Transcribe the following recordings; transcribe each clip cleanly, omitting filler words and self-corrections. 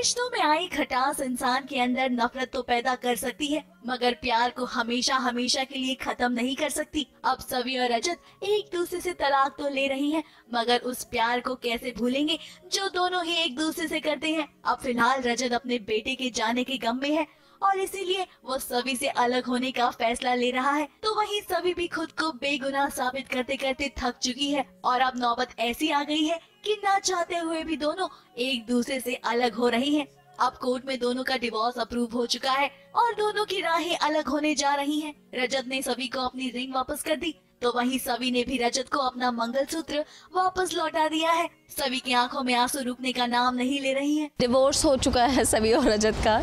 रिश्तों में आई खटास इंसान के अंदर नफरत तो पैदा कर सकती है, मगर प्यार को हमेशा हमेशा के लिए खत्म नहीं कर सकती। अब सवी और रजत एक दूसरे से तलाक तो ले रही हैं, मगर उस प्यार को कैसे भूलेंगे जो दोनों ही एक दूसरे से करते हैं। अब फिलहाल रजत अपने बेटे के जाने के गम में है और इसीलिए वो सभी से अलग होने का फैसला ले रहा है। तो वहीं सभी भी खुद को बेगुनाह साबित करते करते थक चुकी है और अब नौबत ऐसी आ गई है कि ना चाहते हुए भी दोनों एक दूसरे से अलग हो रही हैं। अब कोर्ट में दोनों का डिवोर्स अप्रूव हो चुका है और दोनों की राहें अलग होने जा रही हैं। रजत ने सभी को अपनी रिंग वापस कर दी, तो वहीं सभी ने भी रजत को अपना मंगलसूत्र वापस लौटा दिया है। सभी की आंखों में आंसू रुकने का नाम नहीं ले रही हैं। डिवोर्स हो चुका है सभी और रजत का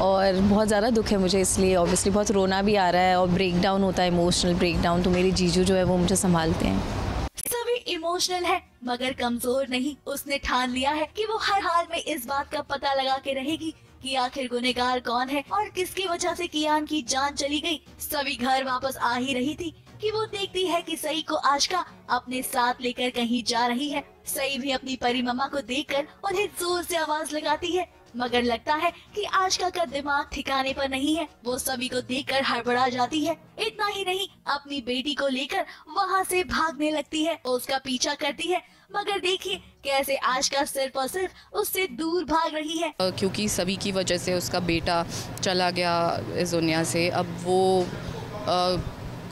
और बहुत ज़्यादा दुख है मुझे, इसलिए ऑब्वियसली बहुत रोना भी आ रहा है और ब्रेक डाउन होता है, इमोशनल ब्रेक डाउन। तो मेरे जीजू जो है वो मुझे संभालते हैं। सभी इमोशनल है मगर कमजोर नहीं। उसने ठान लिया है कि वो हर हाल में इस बात का पता लगा के रहेगी कि आखिर गुनहगार कौन है और किसकी वजह से कियान की जान चली गई। सभी घर वापस आ ही रही थी कि वो देखती है कि सई को आशका अपने साथ लेकर कहीं जा रही है। सई भी अपनी परी मम्मा को देखकर उन्हें जोर से आवाज लगाती है, मगर लगता है कि आशका का दिमाग ठिकाने पर नहीं है। वो सभी को देखकर हड़बड़ा जाती है। इतना ही नहीं, अपनी बेटी को लेकर वहाँ से भागने लगती है, उसका पीछा करती है, मगर देखिए कैसे आशका सिर्फ और सिर्फ उससे दूर भाग रही है। क्योंकि सभी की वजह से उसका बेटा चला गया इस दुनिया से। अब वो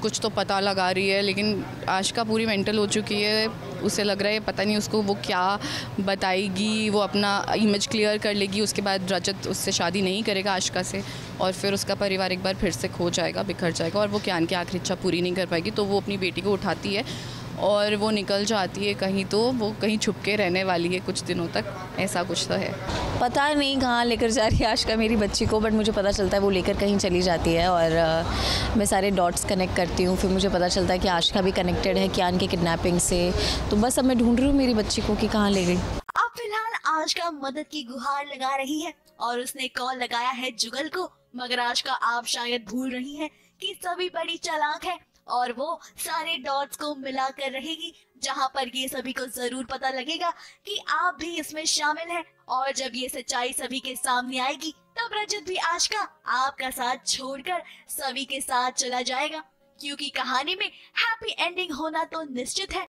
कुछ तो पता लगा रही है, लेकिन आशका पूरी मेंटल हो चुकी है। उसे लग रहा है पता नहीं उसको वो क्या बताएगी, वो अपना इमेज क्लियर कर लेगी, उसके बाद रजत उससे शादी नहीं करेगा आशका से और फिर उसका परिवार एक बार फिर से खो जाएगा, बिखर जाएगा और वो कियान की आखिरी इच्छा पूरी नहीं कर पाएगी। तो वो अपनी बेटी को उठाती है और वो निकल जाती है कहीं, तो वो कहीं छुप के रहने वाली है कुछ दिनों तक, ऐसा कुछ तो है। पता नहीं कहाँ लेकर जा रही है आशका मेरी बच्ची को, बट मुझे पता चलता है वो लेकर कहीं चली जाती है और मैं सारे डॉट्स कनेक्ट करती हूँ। फिर मुझे पता चलता है कि आशका भी कनेक्टेड है कियान के किडनैपिंग से। तो बस अब मैं ढूंढ रही हूँ मेरी बच्ची को कि कहाँ ले गई। अब फिलहाल आशका मदद की गुहार लगा रही है और उसने कॉल लगाया है जुगल को, मगर आशका आप शायद भूल रही हैं कि सभी बड़ी चालाक है और वो सारे डॉट्स को मिला कर रहेगी, जहाँ पर ये सभी को जरूर पता लगेगा कि आप भी इसमें शामिल हैं। और जब ये सच्चाई सभी के सामने आएगी तब रजत भी आशका आपका साथ छोड़कर सभी के साथ चला जाएगा, क्योंकि कहानी में हैप्पी एंडिंग होना तो निश्चित है।